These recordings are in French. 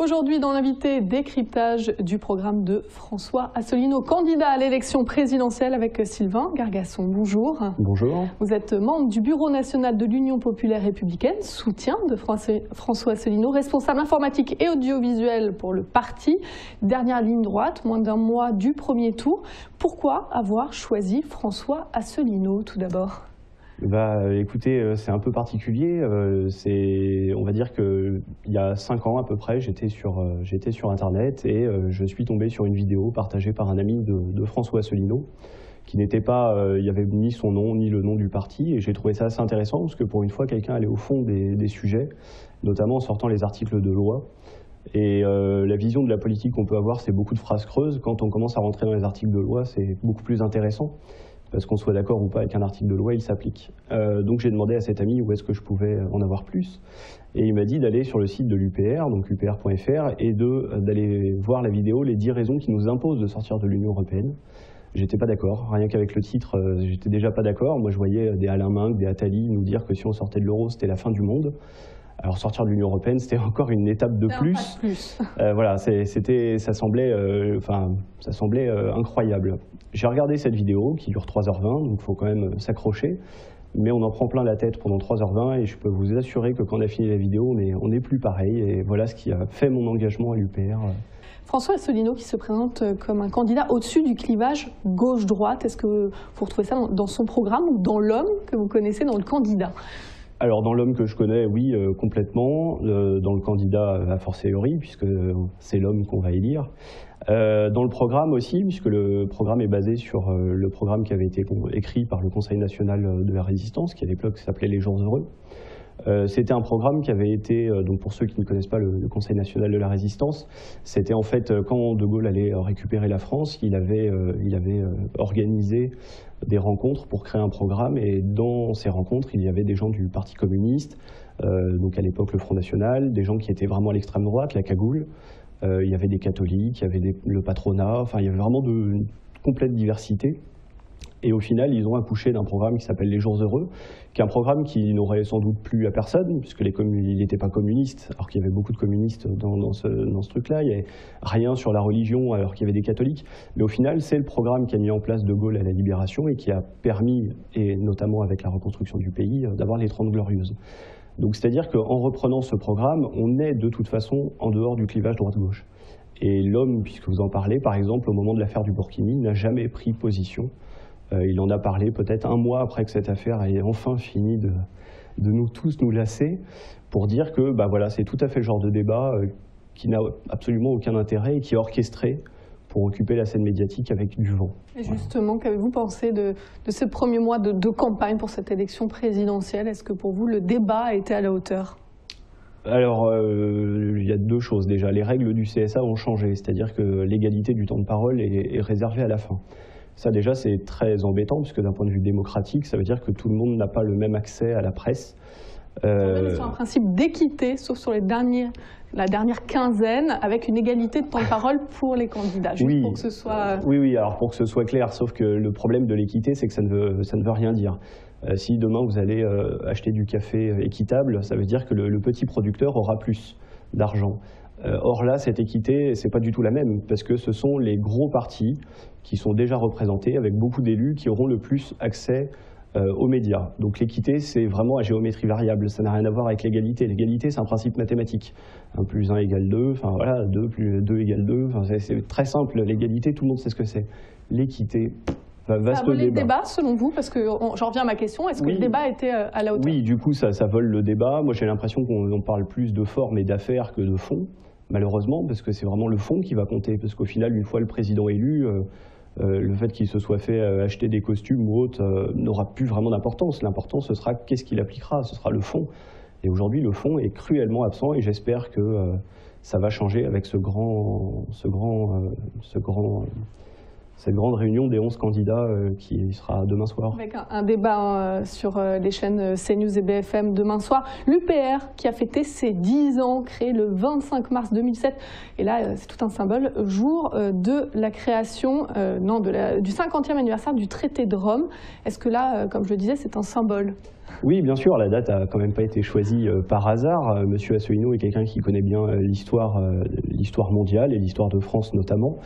Aujourd'hui, dans l'invité, décryptage du programme de François Asselineau, candidat à l'élection présidentielle avec Sylvain Gargasson. Bonjour. Bonjour. Vous êtes membre du Bureau national de l'Union populaire républicaine, soutien de François Asselineau, responsable informatique et audiovisuel pour le parti. Dernière ligne droite, moins d'un mois du premier tour. Pourquoi avoir choisi François Asselineau tout d'abord ? Écoutez, c'est un peu particulier. On va dire qu'il y a 5 ans à peu près, j'étais sur Internet et je suis tombé sur une vidéo partagée par un ami de François Asselineau qui n'était pas, il n'y avait ni son nom ni le nom du parti, et j'ai trouvé ça assez intéressant parce que pour une fois quelqu'un allait au fond des sujets, notamment en sortant les articles de loi. Et la vision de la politique qu'on peut avoir, c'est beaucoup de phrases creuses. Quand on commence à rentrer dans les articles de loi, c'est beaucoup plus intéressant. Parce qu'on soit d'accord ou pas avec un article de loi, il s'applique. Donc j'ai demandé à cet ami où est-ce que je pouvais en avoir plus. Et il m'a dit d'aller sur le site de l'UPR, donc upr.fr, et d'aller voir la vidéo « Les 10 raisons qui nous imposent de sortir de l'Union européenne ». J'étais pas d'accord, rien qu'avec le titre, j'étais déjà pas d'accord. Moi je voyais des Alain Minc, des Attali nous dire que si on sortait de l'euro, c'était la fin du monde. Alors sortir de l'Union européenne, c'était encore une étape de plus. Voilà, ça semblait incroyable. J'ai regardé cette vidéo qui dure 3h20, donc il faut quand même s'accrocher. Mais on en prend plein la tête pendant 3h20 et je peux vous assurer que quand on a fini la vidéo, on n'est plus pareil. Et voilà ce qui a fait mon engagement à l'UPR. François Asselineau qui se présente comme un candidat au-dessus du clivage gauche-droite. Est-ce que vous retrouvez ça dans son programme ou dans l'homme que vous connaissez, dans le candidat ? Alors dans l'homme que je connais, oui, complètement. Dans le candidat, a fortiori, puisque c'est l'homme qu'on va élire. Dans le programme aussi, puisque le programme est basé sur le programme qui avait été écrit par le Conseil national de la résistance, qui à l'époque s'appelait Les Jours heureux. C'était un programme qui avait été, donc pour ceux qui ne connaissent pas le Conseil national de la résistance, c'était en fait quand De Gaulle allait récupérer la France, il avait organisé des rencontres pour créer un programme, et dans ces rencontres, il y avait des gens du Parti communiste, donc à l'époque le Front National, des gens qui étaient vraiment à l'extrême droite, la cagoule, il y avait des catholiques, il y avait le patronat, enfin il y avait vraiment une complète diversité. Et au final, ils ont accouché d'un programme qui s'appelle Les Jours heureux, qui est un programme qui n'aurait sans doute plu à personne, puisque il n'était pas communiste, alors qu'il y avait beaucoup de communistes dans ce truc-là. Il n'y avait rien sur la religion, alors qu'il y avait des catholiques. Mais au final, c'est le programme qui a mis en place De Gaulle à la Libération et qui a permis, et notamment avec la reconstruction du pays, d'avoir les 30 Glorieuses. Donc c'est-à-dire qu'en reprenant ce programme, on est de toute façon en dehors du clivage droite-gauche. Et l'homme, puisque vous en parlez, par exemple, au moment de l'affaire du Burkini, n'a jamais pris position. Il en a parlé peut-être un mois après que cette affaire ait enfin fini de nous tous nous lasser, pour dire que voilà, c'est tout à fait le genre de débat qui n'a absolument aucun intérêt et qui est orchestré pour occuper la scène médiatique avec du vent. Et justement, qu'avez-vous pensé de ce premier mois de campagne pour cette élection présidentielle? Est-ce que pour vous, le débat a été à la hauteur? Alors, il y a deux choses déjà. Les règles du CSA ont changé, c'est-à-dire que l'égalité du temps de parole est réservée à la fin. Ça déjà c'est très embêtant, puisque d'un point de vue démocratique, ça veut dire que tout le monde n'a pas le même accès à la presse. Sur un principe d'équité, sauf sur la dernière quinzaine, avec une égalité de temps de parole pour les candidats, juste pour que ce soit... Oui, alors pour que ce soit clair, sauf que le problème de l'équité, c'est que ça ne veut rien dire. Si demain vous allez acheter du café équitable, ça veut dire que le petit producteur aura plus d'argent. Or là, cette équité, c'est pas du tout la même, parce que ce sont les gros partis qui sont déjà représentés, avec beaucoup d'élus qui auront le plus accès aux médias. Donc l'équité, c'est vraiment à géométrie variable, ça n'a rien à voir avec l'égalité. L'égalité, c'est un principe mathématique. 1 plus 1 égale 2, enfin voilà, 2 plus 2 égale 2, c'est très simple. L'égalité, tout le monde sait ce que c'est. L'équité... Ça a volé le débat, selon vous? Parce que j'en reviens à ma question, est-ce que le débat était à la hauteur? Oui, du coup, ça vole le débat. Moi, j'ai l'impression qu'on parle plus de forme et d'affaires que de fond, malheureusement, parce que c'est vraiment le fond qui va compter. Parce qu'au final, une fois le président élu, le fait qu'il se soit fait acheter des costumes ou autre n'aura plus vraiment d'importance. L'important, ce sera qu'est-ce qu'il appliquera, ce sera le fond. Et aujourd'hui, le fond est cruellement absent, et j'espère que ça va changer avec cette grande réunion des 11 candidats qui sera demain soir. Avec un débat sur les chaînes CNews et BFM demain soir. L'UPR qui a fêté ses 10 ans, créé le 25 mars 2007. Et là, c'est tout un symbole, jour de la création, du 50e anniversaire du traité de Rome. Est-ce que là, comme je le disais, c'est un symbole? Oui, bien sûr, la date n'a quand même pas été choisie par hasard. Monsieur Asselineau est quelqu'un qui connaît bien l'histoire mondiale et l'histoire de France notamment.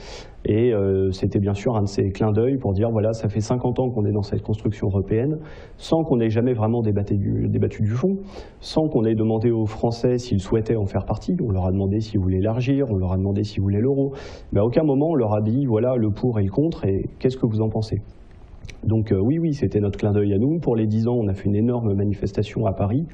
Et c'était bien sûr un de ces clins d'œil pour dire, voilà, ça fait 50 ans qu'on est dans cette construction européenne, sans qu'on ait jamais vraiment débattu du fond, sans qu'on ait demandé aux Français s'ils souhaitaient en faire partie. On leur a demandé s'ils voulaient élargir, on leur a demandé s'ils voulaient l'euro. Mais à aucun moment on leur a dit, voilà, le pour et le contre, et qu'est-ce que vous en pensez ? Donc oui, c'était notre clin d'œil à nous. Pour les 10 ans, on a fait une énorme manifestation à Paris,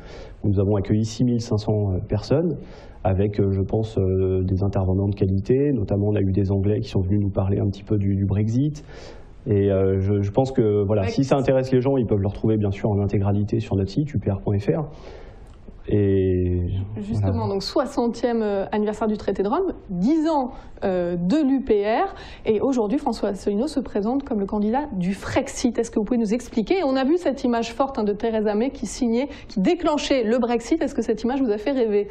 où nous avons accueilli 6500 personnes, avec, je pense, des intervenants de qualité. Notamment, on a eu des Anglais qui sont venus nous parler un petit peu du Brexit. Et je pense que voilà, si ça intéresse les gens, ils peuvent le retrouver bien sûr en intégralité sur notre site, upr.fr. Et justement, voilà. Donc 60e anniversaire du traité de Rome, 10 ans de l'UPR, et aujourd'hui François Asselineau se présente comme le candidat du Frexit. Est-ce que vous pouvez nous expliquer? On a vu cette image forte de Theresa May qui signait, qui déclenchait le Brexit. Est-ce que cette image vous a fait rêver?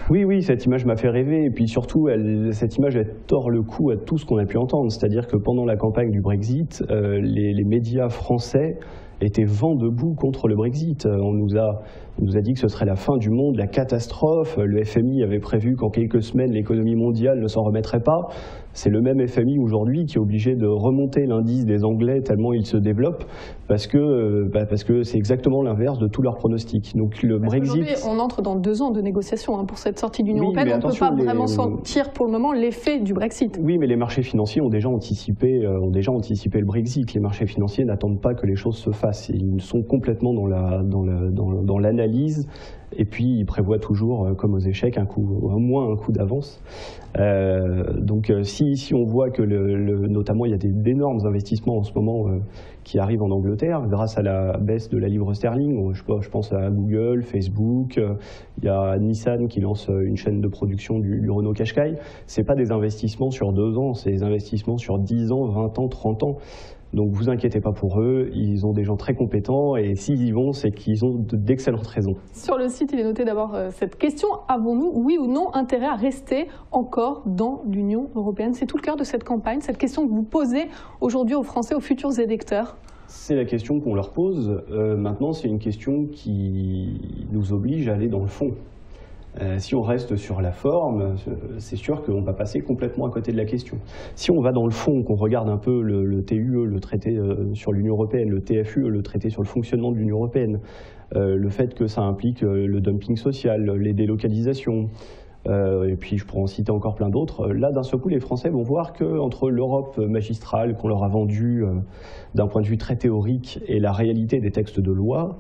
Oui, cette image m'a fait rêver, et puis surtout, cette image elle tord le cou à tout ce qu'on a pu entendre. C'est-à-dire que pendant la campagne du Brexit, les médias français étaient vent debout contre le Brexit. On nous a dit que ce serait la fin du monde, la catastrophe. Le FMI avait prévu qu'en quelques semaines, l'économie mondiale ne s'en remettrait pas. C'est le même FMI aujourd'hui qui est obligé de remonter l'indice des Anglais tellement il se développe, parce que c'est exactement l'inverse de tous leurs pronostics. Donc le Brexit... On entre dans 2 ans de négociations pour cette sortie de l'Union européenne. On ne peut pas vraiment sentir pour le moment l'effet du Brexit. Oui, mais les marchés financiers ont déjà anticipé le Brexit. Les marchés financiers n'attendent pas que les choses se fassent. Ils sont complètement dans l'analyse. Et puis, ils prévoient toujours, comme aux échecs, au moins un coup d'avance. Donc, si on voit que, notamment, il y a d'énormes investissements en ce moment qui arrivent en Angleterre, grâce à la baisse de la livre sterling, je pense à Google, Facebook, il y a Nissan qui lance une chaîne de production du Renault Qashqai. Ce n'est pas des investissements sur 2 ans, c'est des investissements sur 10 ans, 20 ans, 30 ans. Donc vous inquiétez pas pour eux, ils ont des gens très compétents et s'ils y vont, c'est qu'ils ont d'excellentes raisons. Sur le site, il est noté d'abord cette question, avons-nous, oui ou non, intérêt à rester encore dans l'Union européenne? C'est tout le cœur de cette campagne, cette question que vous posez aujourd'hui aux Français, aux futurs électeurs. C'est la question qu'on leur pose. Maintenant, c'est une question qui nous oblige à aller dans le fond. Si on reste sur la forme, c'est sûr qu'on va passer complètement à côté de la question. Si on va dans le fond, qu'on regarde un peu le TUE, le traité sur l'Union européenne, le TFUE, le traité sur le fonctionnement de l'Union européenne, le fait que ça implique le dumping social, les délocalisations, et puis je pourrais en citer encore plein d'autres, là d'un seul coup les Français vont voir qu'entre l'Europe magistrale qu'on leur a vendue d'un point de vue très théorique et la réalité des textes de loi,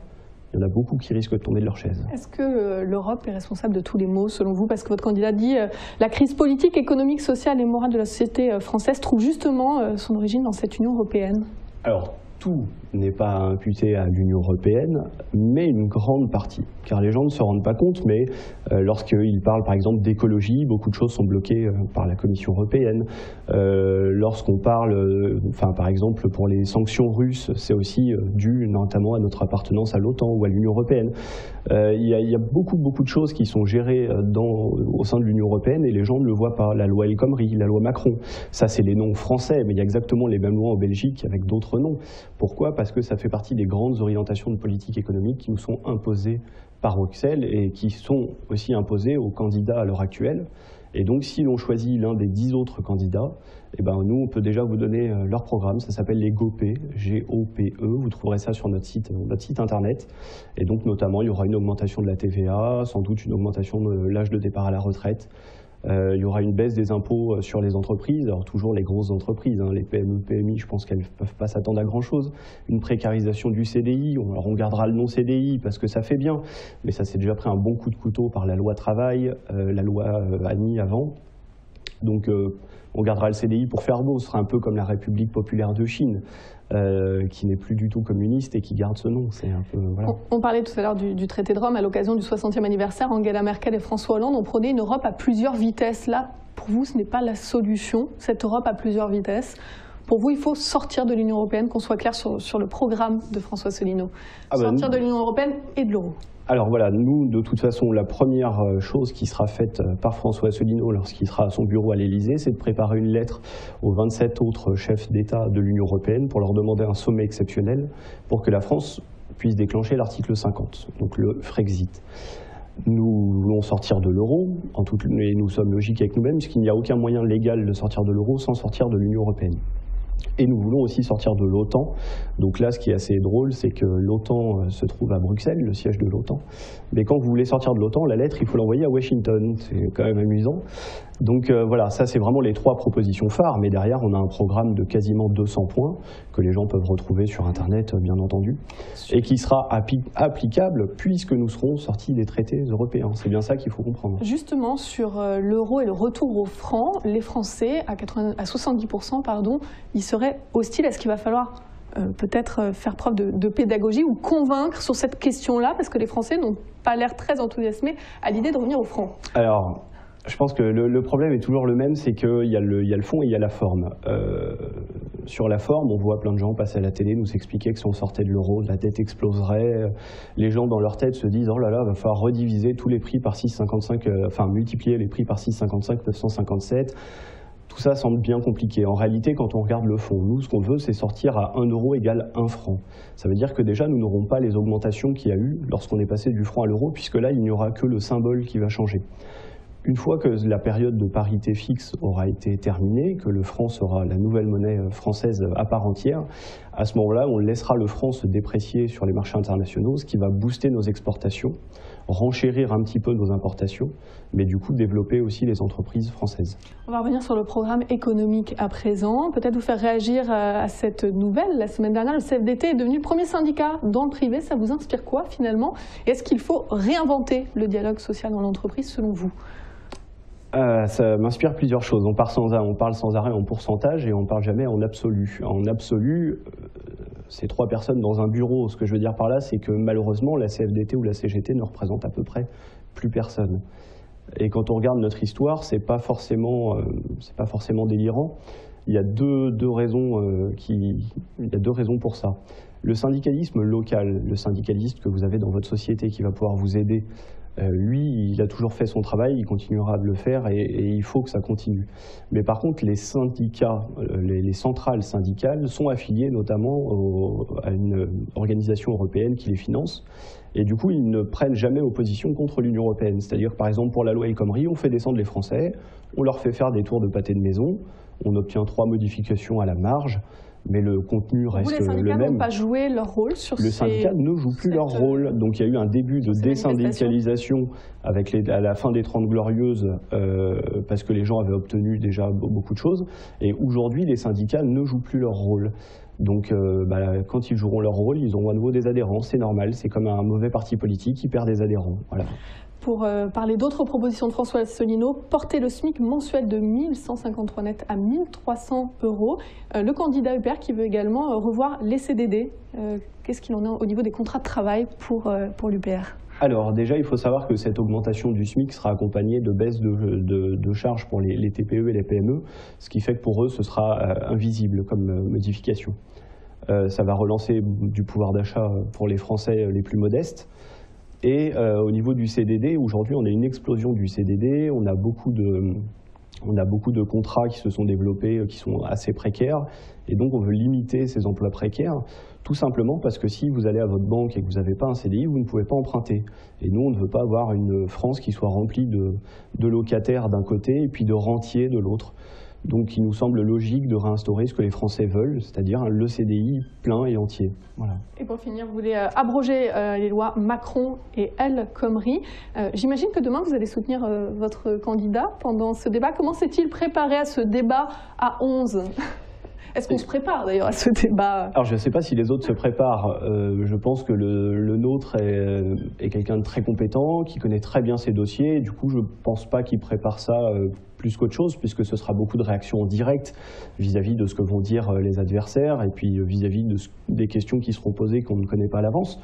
il y en a beaucoup qui risquent de tomber de leur chaise. Est-ce que l'Europe est responsable de tous les maux, selon vous? Parce que votre candidat dit la crise politique, économique, sociale et morale de la société française trouve justement son origine dans cette Union européenne. Alors, tout n'est pas imputé à l'Union européenne, mais une grande partie. Car les gens ne se rendent pas compte, mais lorsqu'ils parlent par exemple d'écologie, beaucoup de choses sont bloquées par la Commission européenne. Lorsqu'on parle, par exemple pour les sanctions russes, c'est aussi dû notamment à notre appartenance à l'OTAN ou à l'Union européenne. Il y a beaucoup de choses qui sont gérées au sein de l'Union européenne et les gens ne le voient pas. La loi El Khomri, la loi Macron, ça c'est les noms français, mais il y a exactement les mêmes lois en Belgique avec d'autres noms. Pourquoi? Parce que ça fait partie des grandes orientations de politique économique qui nous sont imposées par Bruxelles et qui sont aussi imposées aux candidats à l'heure actuelle. Et donc si l'on choisit l'un des 10 autres candidats, eh ben, nous on peut déjà vous donner leur programme, ça s'appelle les GOPE, G-O-P-E, vous trouverez ça sur notre site internet. Et donc notamment il y aura une augmentation de la TVA, sans doute une augmentation de l'âge de départ à la retraite. Il y aura une baisse des impôts sur les entreprises, alors toujours les grosses entreprises, les PME, PMI, je pense qu'elles ne peuvent pas s'attendre à grand chose. Une précarisation du CDI, alors on gardera le non-CDI parce que ça fait bien, mais ça s'est déjà pris un bon coup de couteau par la loi travail, la loi Annie avant. Donc on gardera le CDI pour faire beau, ce sera un peu comme la République populaire de Chine. Qui n'est plus du tout communiste et qui garde ce nom. Un peu, voilà. On parlait tout à l'heure du traité de Rome à l'occasion du 60e anniversaire. Angela Merkel et François Hollande ont prôné une Europe à plusieurs vitesses. Là, pour vous, ce n'est pas la solution, cette Europe à plusieurs vitesses. Pour vous, il faut sortir de l'Union européenne, qu'on soit clair sur le programme de François Asselineau. Sortir de l'Union européenne et de l'euro. Alors voilà, nous, de toute façon, la première chose qui sera faite par François Asselineau lorsqu'il sera à son bureau à l'Élysée, c'est de préparer une lettre aux 27 autres chefs d'État de l'Union européenne pour leur demander un sommet exceptionnel pour que la France puisse déclencher l'article 50, donc le Frexit. Nous voulons sortir de l'euro, et nous sommes logiques avec nous-mêmes, puisqu'il n'y a aucun moyen légal de sortir de l'euro sans sortir de l'Union européenne. Et nous voulons aussi sortir de l'OTAN. Donc là, ce qui est assez drôle, c'est que l'OTAN se trouve à Bruxelles, le siège de l'OTAN. Mais quand vous voulez sortir de l'OTAN, la lettre, il faut l'envoyer à Washington. C'est quand même amusant. Donc voilà, ça c'est vraiment les 3 propositions phares. Mais derrière, on a un programme de quasiment 200 points que les gens peuvent retrouver sur Internet, bien entendu, et qui sera applicable puisque nous serons sortis des traités européens. C'est bien ça qu'il faut comprendre. Justement, sur l'euro et le retour au franc, les Français, à 70%, ils seraient hostiles. Est-ce qu'il va falloir peut-être faire preuve de pédagogie ou convaincre sur cette question-là, parce que les Français n'ont pas l'air très enthousiasmés à l'idée de revenir au franc? Alors, je pense que le problème est toujours le même, c'est qu'il y a le fond et il y a la forme. Sur la forme, on voit plein de gens passer à la télé nous expliquer que si on sortait de l'euro, la dette exploserait. Les gens dans leur tête se disent « Oh là là, il va falloir rediviser tous les prix par 6,55, enfin multiplier les prix par 6,55, 957 ». Tout ça semble bien compliqué. En réalité, quand on regarde le fond, nous, ce qu'on veut, c'est sortir à 1 euro égale 1 franc. Ça veut dire que déjà, nous n'aurons pas les augmentations qu'il y a eu lorsqu'on est passé du franc à l'euro, puisque là, il n'y aura que le symbole qui va changer. Une fois que la période de parité fixe aura été terminée, que le franc sera la nouvelle monnaie française à part entière, à ce moment-là, on laissera le franc se déprécier sur les marchés internationaux, ce qui va booster nos exportations, renchérir un petit peu nos importations, mais du coup développer aussi les entreprises françaises. On va revenir sur le programme économique à présent. Peut-être vous faire réagir à cette nouvelle. La semaine dernière, le CFDT est devenu le premier syndicat dans le privé. Ça vous inspire quoi finalement? Est-ce qu'il faut réinventer le dialogue social dans l'entreprise selon vous? Ça m'inspire plusieurs choses. On parle sans arrêt en pourcentage et on ne parle jamais en absolu. En absolu, c'est 3 personnes dans un bureau. Ce que je veux dire par là, c'est que malheureusement, la CFDT ou la CGT ne représentent à peu près plus personne. Et quand on regarde notre histoire, c'est pas forcément délirant. Il y a deux raisons pour ça. Le syndicalisme local, le syndicaliste que vous avez dans votre société qui va pouvoir vous aider, lui, il a toujours fait son travail, il continuera de le faire et il faut que ça continue. Mais par contre, les syndicats, les centrales syndicales sont affiliées notamment à une organisation européenne qui les finance. Et du coup, ils ne prennent jamais opposition contre l'Union européenne. C'est-à-dire, par exemple, pour la loi El Khomri, on fait descendre les Français, on leur fait faire des tours de pâté de maison, on obtient 3 modifications à la marge, mais le contenu reste le même. Les syndicats n'ont pas joué leur rôle sur Le syndicat ne joue plus leur rôle. Donc il y a eu un début de désyndicalisation à la fin des 30 Glorieuses parce que les gens avaient obtenu déjà beaucoup de choses. Et aujourd'hui, les syndicats ne jouent plus leur rôle. Donc quand ils joueront leur rôle, ils auront à nouveau des adhérents. C'est normal, c'est comme un mauvais parti politique qui perd des adhérents. Voilà. Pour parler d'autres propositions de François Asselineau, porter le SMIC mensuel de 1 153 net à 1 300 €. Le candidat UPR qui veut également revoir les CDD. Qu'est-ce qu'il en est au niveau des contrats de travail pour l'UPR? Alors déjà, il faut savoir que cette augmentation du SMIC sera accompagnée de baisses de charges pour les TPE et les PME, ce qui fait que pour eux, ce sera invisible comme modification. Ça va relancer du pouvoir d'achat pour les Français les plus modestes. Et au niveau du CDD, aujourd'hui, on a une explosion du CDD, on a beaucoup de contrats qui se sont développés, qui sont assez précaires, et donc on veut limiter ces emplois précaires, tout simplement parce que si vous allez à votre banque et que vous n'avez pas un CDI, vous ne pouvez pas emprunter. Et nous, on ne veut pas avoir une France qui soit remplie de locataires d'un côté et puis de rentiers de l'autre. Donc il nous semble logique de réinstaurer ce que les Français veulent, c'est-à-dire le CDI plein et entier. Voilà. Et pour finir, vous voulez abroger les lois Macron et El Khomri. J'imagine que demain, vous allez soutenir votre candidat pendant ce débat. Comment s'est-il préparé à ce débat à 11 ? Est-ce qu'on se prépare d'ailleurs à ce débat? Alors je ne sais pas si les autres se préparent. Je pense que le nôtre est quelqu'un de très compétent, qui connaît très bien ses dossiers. Du coup, je ne pense pas qu'il prépare ça plus qu'autre chose, puisque ce sera beaucoup de réactions en direct vis-à-vis de ce que vont dire les adversaires et puis vis-à-vis des questions qui seront posées qu'on ne connaît pas à l'avance.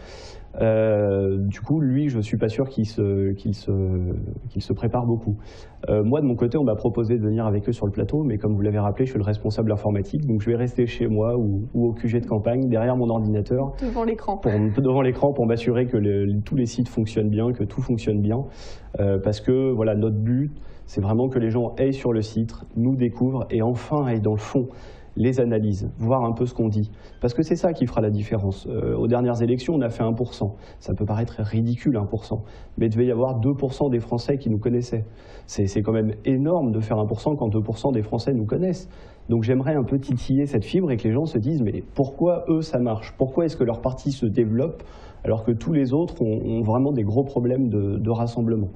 Du coup, lui, je ne suis pas sûr qu'il se prépare beaucoup. Moi, de mon côté, on m'a proposé de venir avec eux sur le plateau, mais comme vous l'avez rappelé, je suis le responsable informatique, donc je vais rester chez moi ou au QG de campagne, derrière mon ordinateur. Devant l'écran. Devant l'écran pour m'assurer que tous les sites fonctionnent bien, que tout fonctionne bien. Parce que voilà, notre but, c'est vraiment que les gens aillent sur le site, nous découvrent et enfin aillent dans le fond. les analyses, voir un peu ce qu'on dit. Parce que c'est ça qui fera la différence. Aux dernières élections, on a fait 1%. Ça peut paraître ridicule, 1%. Mais il devait y avoir 2% des Français qui nous connaissaient. C'est quand même énorme de faire 1% quand 2% des Français nous connaissent. Donc j'aimerais un peu titiller cette fibre et que les gens se disent mais pourquoi eux ça marche? Pourquoi est-ce que leur parti se développe alors que tous les autres ont vraiment des gros problèmes de rassemblement?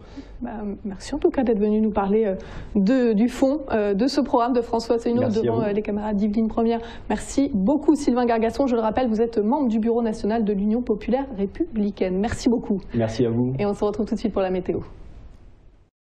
Merci en tout cas d'être venu nous parler du fond de ce programme de François Asselineau devant les caméras d'Yveline Première. Merci beaucoup Sylvain Gargasson. Je le rappelle, vous êtes membre du Bureau national de l'Union populaire républicaine. Merci beaucoup. Merci à vous. Et on se retrouve tout de suite pour la météo.